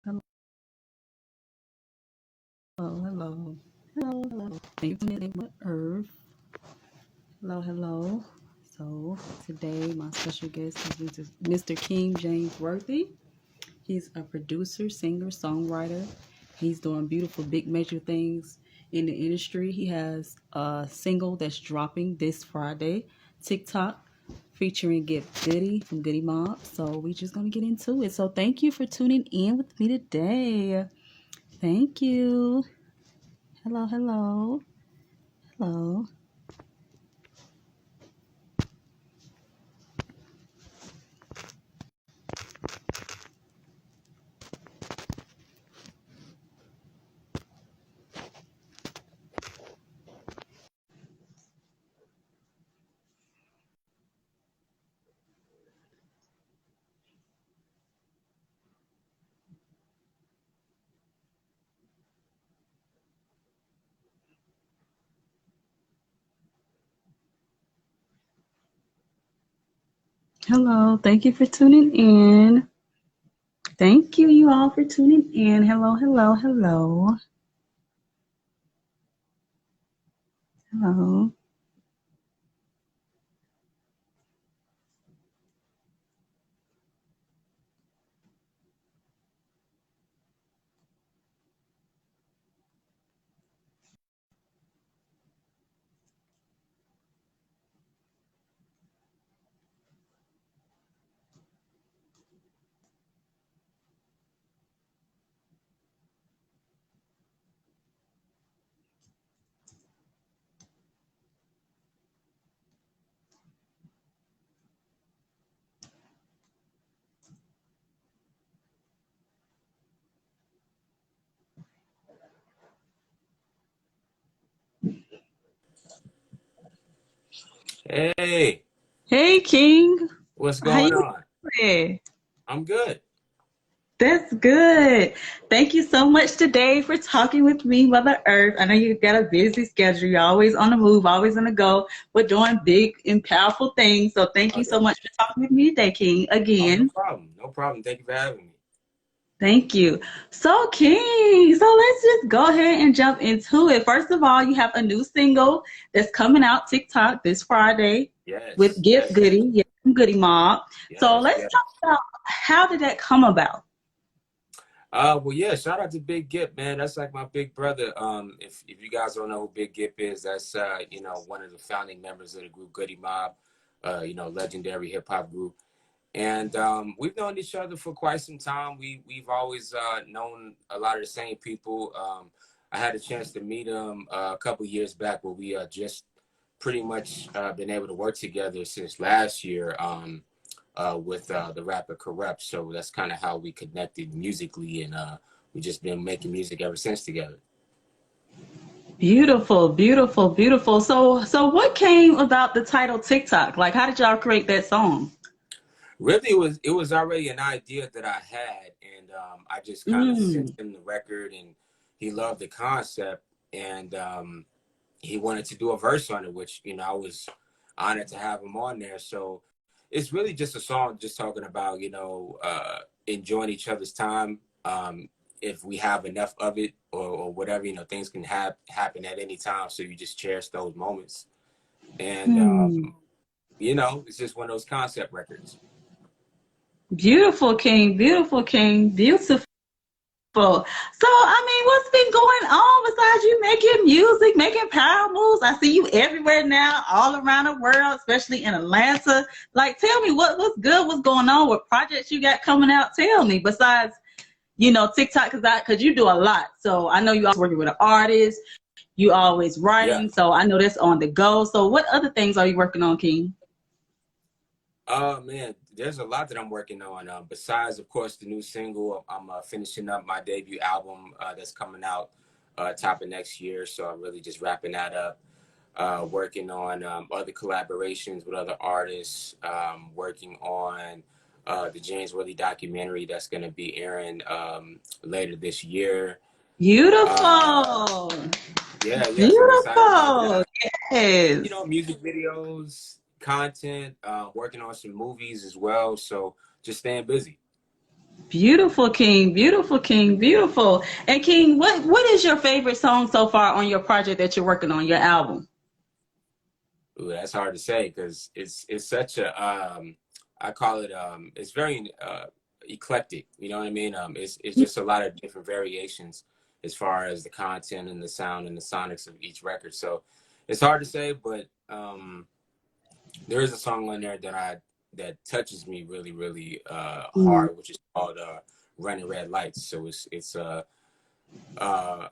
Hello, hello, hello. Thank you for Mutha Earth. Hello, hello. So today my special guest is Mr. King James Worthy. He's a producer, singer, songwriter. He's doing beautiful big major things in the industry. He has a single that's dropping this Friday, TikTok, featuring Get Goody from Goody Mob. So we just gonna get into it. So thank you for tuning in with me today. Thank you. Hello, hello, hello. Hello, thank you for tuning in. Thank you, you all, for tuning in. Hello, hello, hello, hello. Hey, Hey, King. what's How going you on? doing? I'm good. That's good. Thank you so much today for talking with me, Mother Earth. I know you got a busy schedule. You're always on the move, always on the go, but doing big and powerful things. So thank Oh, you yeah. so much for talking with me today, King, Oh, no again. problem. No problem. Thank you for having me. Thank you. So, King, so let's just go ahead and jump into it. First of all, you have a new single that's coming out TikTok this Friday with Yes, Get yes, Goody, yeah, from Goody Mob. So yes, let's yes. talk about how did that come about? Well, yeah. Shout out to Big Gip, man. That's like my big brother. If you guys don't know who Big Gip is, that's one of the founding members of the group Goody Mob. Legendary hip hop group. And we've known each other for quite some time. We've always known a lot of the same people. I had a chance to meet him a couple years back, where we just pretty much been able to work together since last year with the rapper Corrupt. So that's kind of how we connected musically, and we just been making music ever since together. Beautiful, beautiful, beautiful. So what came about the title TikTok? Like, how did y'all create that song? Really, it was already an idea that I had, and I just kind of sent Mm, him the record, and he loved the concept, and he wanted to do a verse on it, which I was honored to have him on there. So it's really just a song, just talking about enjoying each other's time. If we have enough of it, or whatever, things can happen at any time, so you just cherish those moments, and hmm. it's just one of those concept records. Beautiful, King. Beautiful, King. Beautiful. So, I mean, what's been going on besides you making music, making power moves? I see you everywhere now, all around the world, especially in Atlanta. Like, tell me what's good, what's going on, what projects you got coming out. Tell me, besides, TikTok, because you do a lot. So I know you always working with an artist, you always Yeah. writing. So I know that's on the go. So what other things are you working on, King? Oh man, there's a lot that I'm working on. Besides, of course, the new single, I'm finishing up my debut album that's coming out top of next year. So I'm really just wrapping that up. Working on other collaborations with other artists. Working on the James Worthy documentary that's going to be airing later this year. Uh, Beautiful. yeah. So I'm excited about Beautiful. that. Yes. Music videos, content, working on some movies as well. So just staying busy. Beautiful, King. Beautiful, King. Beautiful. And King, what is your favorite song so far on your project that you're working on, your album? Ooh, that's hard to say because it's such a I call it it's very eclectic. You know what I mean? It's just a lot of different variations as far as the content and the sound and the sonics of each record. So it's hard to say, but there is a song on there that touches me really really Mm. hard, which is called "Running Red Lights." So it's a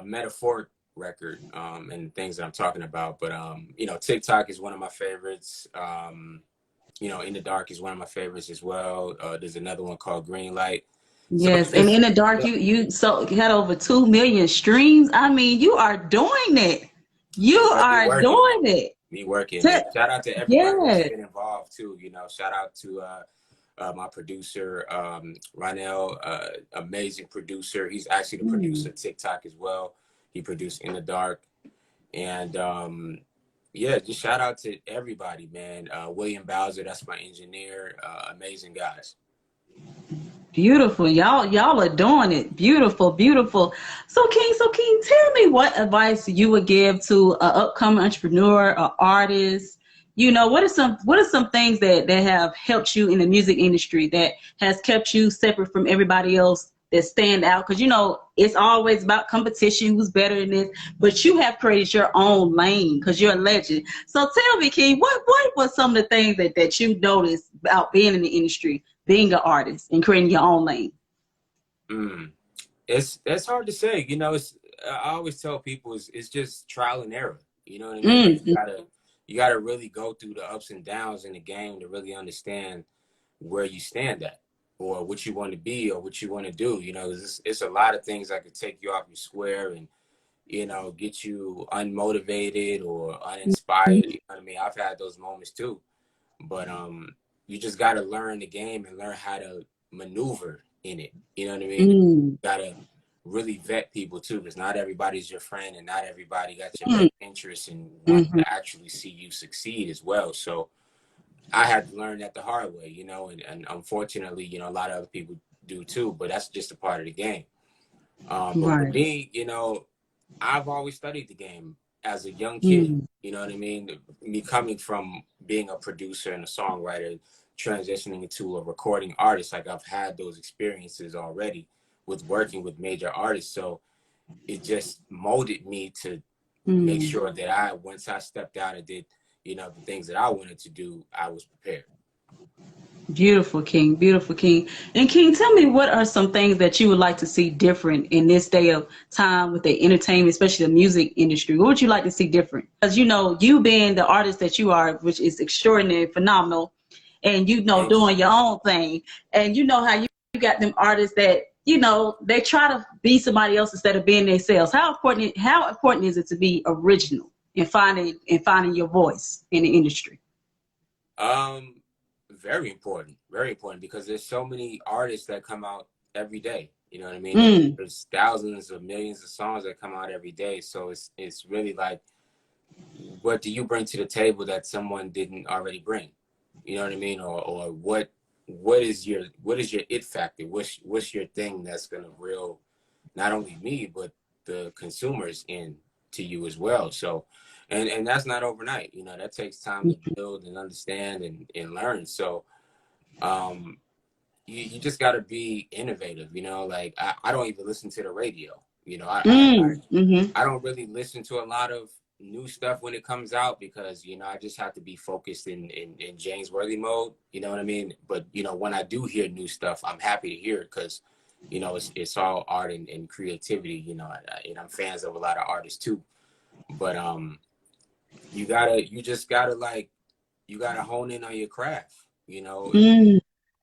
metaphoric record and things that I'm talking about. But you know, TikTok is one of my favorites. You know, In the Dark is one of my favorites as well. There's another one called Green Light. So it's Yes, and just in the dark, you had over 2 million streams. I mean, you are doing it. You me are working, doing it. me working, and Te- shout out to everybody that's yes. been involved too. You know, shout out to my producer, Ronell, amazing producer. He's actually the producer Mm. of TikTok as well. He produced In the Dark. And yeah, just shout out to everybody, man. William Bowser, that's my engineer. Amazing guys. Beautiful. Y'all are doing it. Beautiful, beautiful. So King, tell me what advice you would give to an upcoming entrepreneur or artist. You know, what are some things that have helped you in the music industry that has kept you separate from everybody else that stand out? Because you know, it's always about competition, who's better than this, but you have created your own lane because you're a legend. So tell me, King, what was some of the things that you noticed about being in the industry, being an artist and creating your own lane? Mm. It's hard to say. You know, it's I always tell people it's just trial and error. You know what I mean? Like Mm, you gotta really go through the ups and downs in the game to really understand where you stand at or what you want to be or what you want to do. You know, it's a lot of things that could take you off your square and you know, get you unmotivated or uninspired. You know what I mean? I've had those moments too. But you just gotta learn the game and learn how to maneuver in it. You know what I mean? You mm, gotta really vet people too, because not everybody's your friend and not everybody got your mm, best interest and want mhm, to actually see you succeed as well. So I had to learn that the hard way, you know, and unfortunately, you know, a lot of other people do too, but that's just a part of the game. But with right. me, you know, I've always studied the game as a young kid. Mm, You know what I mean? Me coming from being a producer and a songwriter, transitioning into a recording artist, like I've had those experiences already with working with major artists. So it just molded me to make mm. sure that once I stepped out and did, you know, the things that I wanted to do, I was prepared. Beautiful, King. Beautiful, King. And King, tell me what are some things that you would like to see different in this day of time with the entertainment, especially the music industry? What would you like to see different? Because you know, you being the artist that you are, which is extraordinary, phenomenal, and you know, Thank you. doing your own thing, and you know how you got them artists that you know they try to be somebody else instead of being themselves. How important is it to be original and finding your voice in the industry? Um, very important because there's so many artists that come out every day. You know what I mean? Mm, There's thousands of millions of songs that come out every day. So it's really like, what do you bring to the table that someone didn't already bring? You know what I mean? Or what is your it factor? What's your thing that's gonna reel not only me but the consumers in to you as well. So and that's not overnight. You know, that takes time to build and understand and learn. So um you just got to be innovative, you know. Like I don't even listen to the radio, you know. mm-hmm. I don't really listen to a lot of new stuff when it comes out because you know I just have to be focused in James Worthy mode, you know what I mean. But you know, when I do hear new stuff, I'm happy to hear it because you know it's all art and creativity, you know. And I'm fans of a lot of artists too, but you just gotta like you gotta hone in on your craft, you know. Mm.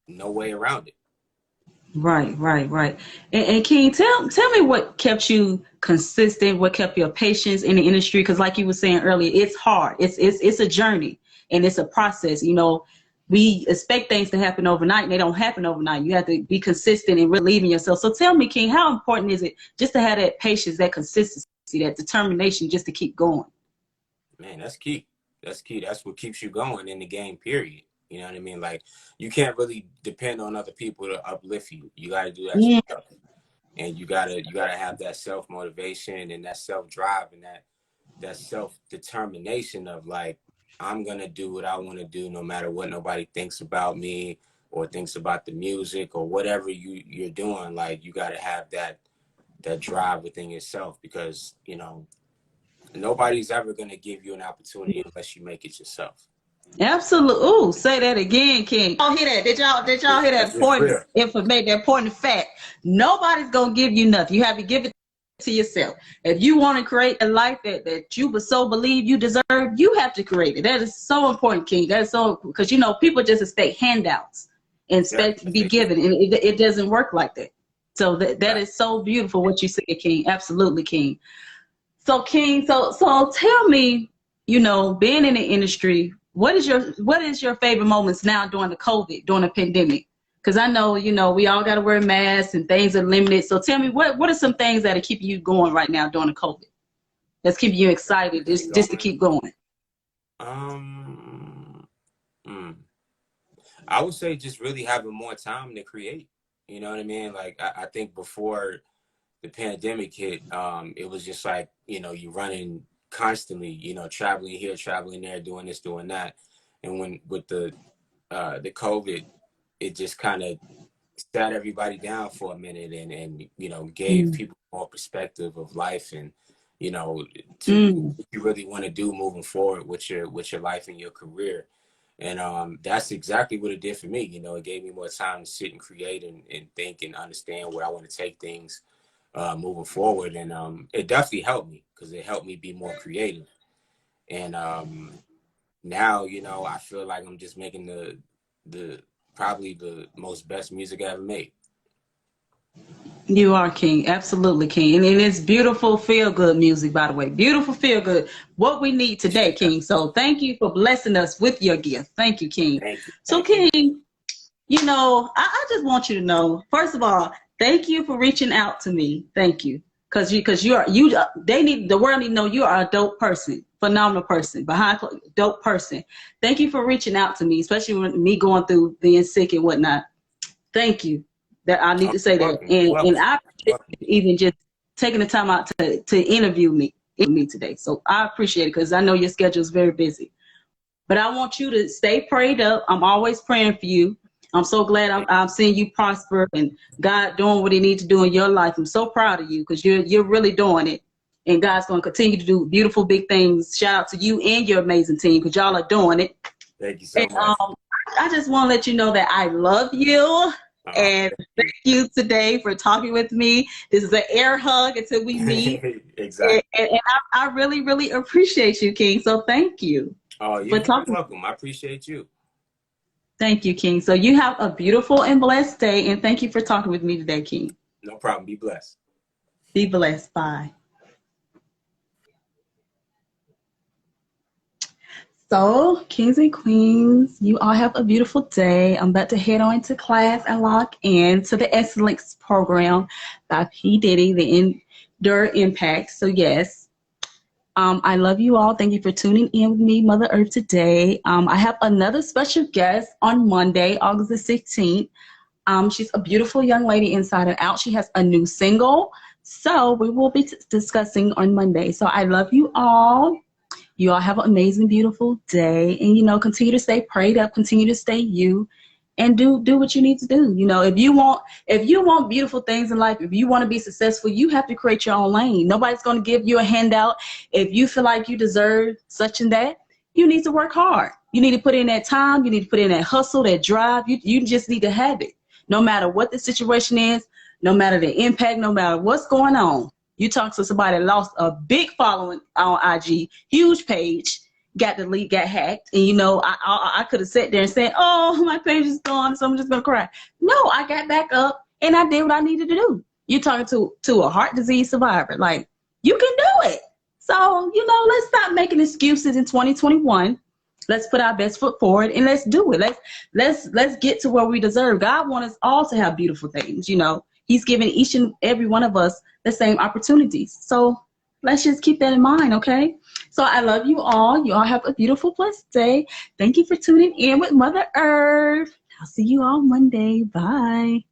No way around it. Right, right, right. And King, tell me what kept you consistent, what kept your patience in the industry? Because, like you were saying earlier, it's hard. It's a journey and it's a process. You know, we expect things to happen overnight, and they don't happen overnight. You have to be consistent and really believe in yourself. So, tell me, King, how important is it just to have that patience, that consistency, that determination, just to keep going? Man, that's key. That's key. That's what keeps you going in the game, period. You know what I mean? Like, you can't really depend on other people to uplift you. You got to do that Yeah. yourself. And you gotta have that self motivation and that self drive and that self determination of like, I'm gonna do what I want to do no matter what nobody thinks about me or thinks about the music or whatever you're doing. Like, you gotta have that drive within yourself, because you know nobody's ever gonna give you an opportunity unless you make it yourself. Absolutely. Ooh, say that again, King. Y'all hear that? Did y'all hear that It's important real. information, that important fact? Nobody's gonna give you nothing. You have to give it to yourself. If you want to create a life that you so believe you deserve, you have to create it. That is so important, King. That is so, because you know people just expect handouts and Yeah, expect to that's be they do. given, and it doesn't work like that. So that Right. is so beautiful what you said, King. Absolutely, King. So King, so tell me, you know, being in the industry, what is your favorite moments now during the COVID, during the pandemic? Because I know, you know, we all got to wear masks and things are limited. So tell me, what are some things that are keeping you going right now during the COVID? That's keeping you excited Keep me just to going. keep going. Um, mm, I would say just really having more time to create. You know what I mean? Like, I think before the pandemic hit, it was just like, you know, you running constantly, you know, traveling here, traveling there, doing this, doing that. And when with the COVID, it just kind of sat everybody down for a minute and you know, gave Mm. people more perspective of life and, you know, to Mm. what you really want to do moving forward with your life and your career. And that's exactly what it did for me. You know, it gave me more time to sit and create and think and understand where I want to take things moving forward. And it definitely helped me, because it helped me be more creative. And now, you know, I feel like I'm just making the probably the most best music I ever made. You are King, absolutely King, and it's beautiful feel good music, by the way. Beautiful feel good. What we need today, Appreciate that. King. So thank you for blessing us with your gift. Thank you, King. Thank you. So Thank you. King, you know, I just want you to know, first of all, thank you for reaching out to me. Thank you. Because they need, the world need to know you are a dope person, phenomenal person, dope person. Thank you for reaching out to me, especially when me going through being sick and whatnot. Thank you. That I need Oh, to say you're that. welcome. You're And welcome. I You're appreciate welcome. you even just taking the time out to interview me today. So I appreciate it, because I know your schedule is very busy. But I want you to stay prayed up. I'm always praying for you. I'm so glad I'm seeing you prosper and God doing what he needs to do in your life. I'm so proud of you, because you're really doing it. And God's going to continue to do beautiful big things. Shout out to you and your amazing team, because y'all are doing it. Thank you so And much. I just want to let you know that I love you. And Thank thank you today for talking with me. This is an air hug until we meet. you. Exactly. And I really, really appreciate you, King. So thank you Oh, you're for very talking. welcome. I appreciate you. Thank you, King. So you have a beautiful and blessed day. And thank you for talking with me today, King. No problem. Be blessed. Be blessed. Bye. So, kings and queens, you all have a beautiful day. I'm about to head on to class and lock in to the Excellence Program by P. Diddy, the Endure Impact. So, yes, I love you all. Thank you for tuning in with me, Mother Earth, today. I have another special guest on Monday, August the 16th. She's a beautiful young lady inside and out. She has a new single. So, we will be discussing on Monday. So, I love you all. You all have an amazing, beautiful day. And, you know, continue to stay prayed up, continue to stay you, and do what you need to do. You know, if you want beautiful things in life, if you want to be successful, you have to create your own lane. Nobody's going to give you a handout. If you feel like you deserve such and that, you need to work hard. You need to put in that time. You need to put in that hustle, that drive. You just need to have it. No matter what the situation is, no matter the impact, no matter what's going on. You talk to somebody that lost a big following on IG, huge page, got deleted, got hacked, and you know I could have sat there and said, "Oh, my page is gone, so I'm just gonna cry." No, I got back up and I did what I needed to do. You're talking to a heart disease survivor, like you can do it. So you know, let's stop making excuses in 2021. Let's put our best foot forward and let's do it. Let's get to where we deserve. God wants us all to have beautiful things. You know, He's given each and every one of us the same opportunities. So Let's just keep that in mind, okay? So I love you all. You all have a beautiful, blessed day. Thank you for tuning in with Mother Earth. I'll see you all Monday. Bye.